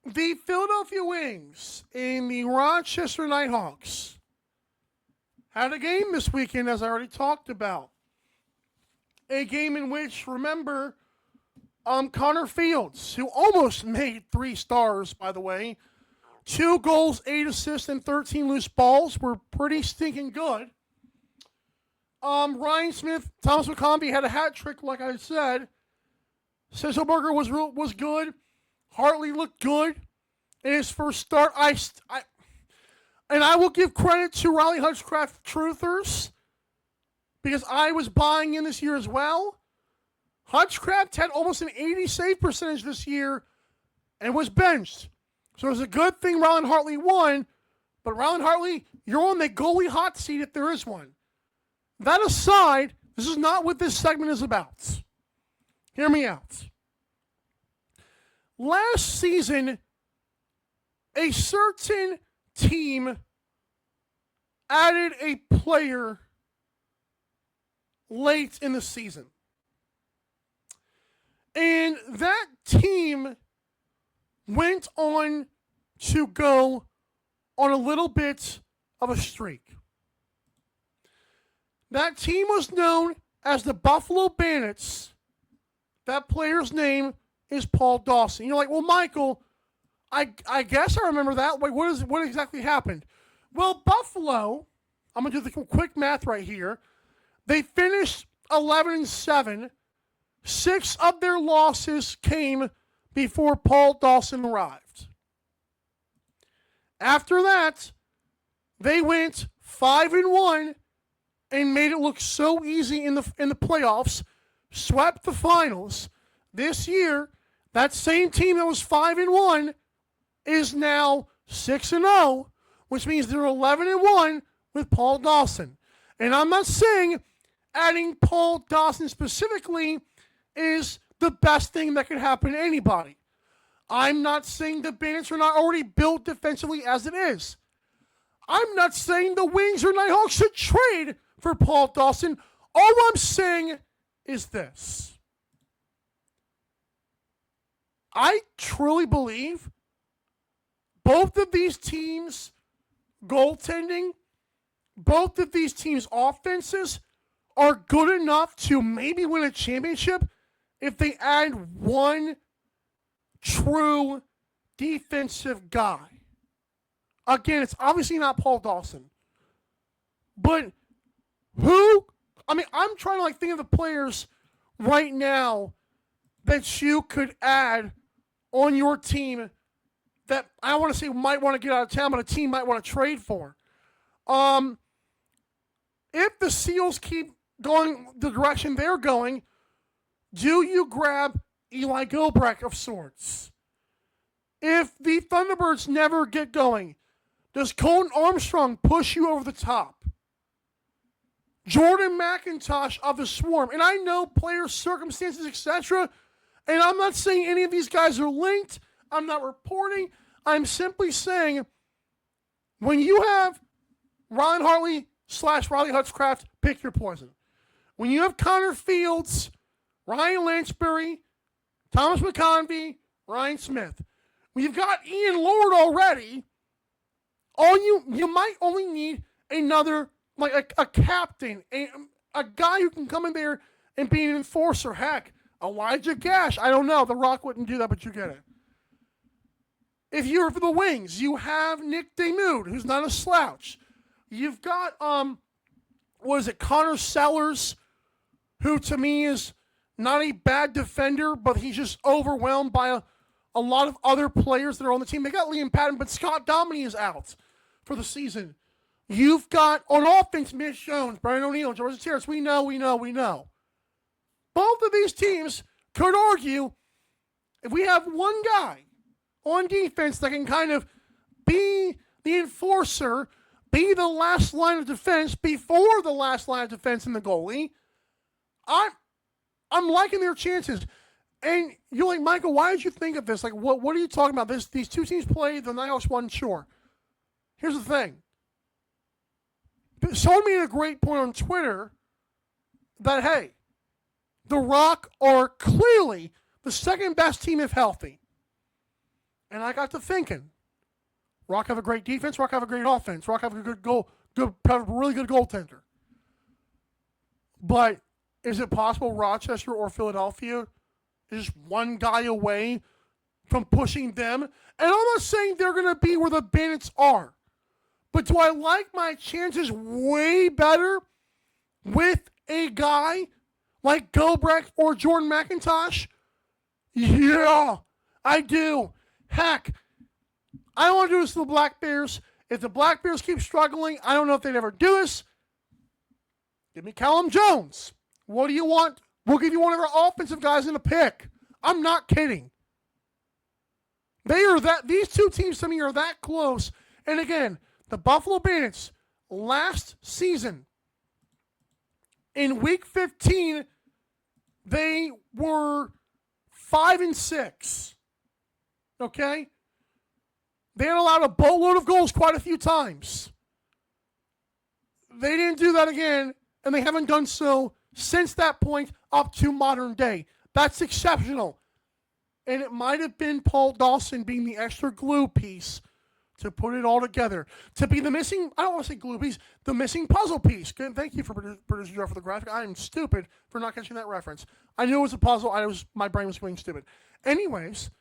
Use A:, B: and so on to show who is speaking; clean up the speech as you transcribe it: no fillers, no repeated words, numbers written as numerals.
A: The Philadelphia Wings and the Rochester Nighthawks had a game this weekend, as I already talked about. A game in which, remember, Connor Fields, who almost made 3 stars, by the way, 2 goals, 8 assists, and 13 loose balls were pretty stinking good. Ryan Smith, Thomas McConvey had a hat trick, like I said. Sisselberger was good. Hartley looked good in his first start. And I will give credit to Riley Hutchcraft truthers because I was buying in this year as well. Hutchcraft had almost an 80 save percentage this year and was benched. So it was a good thing Rylan Hartley won. But Rylan Hartley, you're on the goalie hot seat if there is one. That aside, this is not what this segment is about. Hear me out. Last season, a certain team added a player late in the season. And that team went on to go on a little bit of a streak. That team was known as the Buffalo Bandits. That player's name is Paul Dawson. You're like, well, Michael, I guess I remember that. Like, what exactly happened? Well, Buffalo, I'm going to do the quick math right here. They finished 11-7. 6 of their losses came before Paul Dawson arrived. After that, they went 5-1 and made it look so easy in the playoffs, swept the finals. This year, that same team that was 5-1 is now 6-0, which means they're 11-1 with Paul Dawson. And I'm not saying adding Paul Dawson specifically is the best thing that could happen to anybody. I'm not saying the Bandits are not already built defensively as it is. I'm not saying the Wings or Nighthawks should trade for Paul Dawson. All I'm saying is this. I truly believe both of these teams' goaltending, both of these teams' offenses are good enough to maybe win a championship if they add one true defensive guy. Again, it's obviously not Paul Dawson. But I'm trying to think of the players right now that you could add on your team that I want to say might want to get out of town, but a team might want to trade for. If the Seals keep going the direction they're going, do you grab Eli Gilbrecht of sorts? If the Thunderbirds never get going, does Colton Armstrong push you over the top? Jordan McIntosh of the Swarm. And I know players' circumstances, etc., and I'm not saying any of these guys are linked. I'm not reporting. I'm simply saying when you have Ryan Hartley / Riley Hutchcraft, pick your poison. When you have Connor Fields, Ryan Lansbury, Thomas McConvey, Ryan Smith. When you've got Ian Lord already, you might only need another, like a captain, a guy who can come in there and be an enforcer. Heck, Elijah Gash. I don't know. The Rock wouldn't do that, but you get it. If you're for the Wings, you have Nick Demude, who's not a slouch. You've got, Connor Sellers, who to me is not a bad defender, but he's just overwhelmed by a lot of other players that are on the team. They got Liam Patton, but Scott Dominy is out for the season. You've got, on offense, Mitch Jones, Brian O'Neill, George Terrace. We know. Both of these teams could argue if we have one guy on defense that can kind of be the enforcer, be the last line of defense before the last line of defense in the goalie, I'm liking their chances. And you're like, Michael, why did you think of this? Like, what are you talking about? These two teams played, the Nighthawks won, sure. Here's the thing. Someone made a great point on Twitter that, hey, the Rock are clearly the second best team if healthy. And I got to thinking, Rock have a great defense, Rock have a great offense, Rock have a good goal, have a really good goaltender. But is it possible Rochester or Philadelphia is just one guy away from pushing them? And I'm not saying they're going to be where the Bandits are. But do I like my chances way better with a guy like Gobrecht or Jordan McIntosh? Yeah, I do. Heck, I don't want to do this to the Black Bears. If the Black Bears keep struggling, I don't know if they'd ever do this. Give me Callum Jones. What do you want? We'll give you one of our offensive guys in a pick. I'm not kidding. These two teams to me are that close. And again, the Buffalo Bandits last season in week 15, they were 5-6. Okay? They had allowed a boatload of goals quite a few times. They didn't do that again, and they haven't done so since that point up to modern day. That's exceptional. And it might have been Paul Dawson being the extra glue piece to put it all together. To be the missing, I don't want to say glue piece, the missing puzzle piece. Good, thank you for Producer Joe for the graphic. I am stupid for not catching that reference. I knew it was a puzzle. My brain was going stupid. Anyways,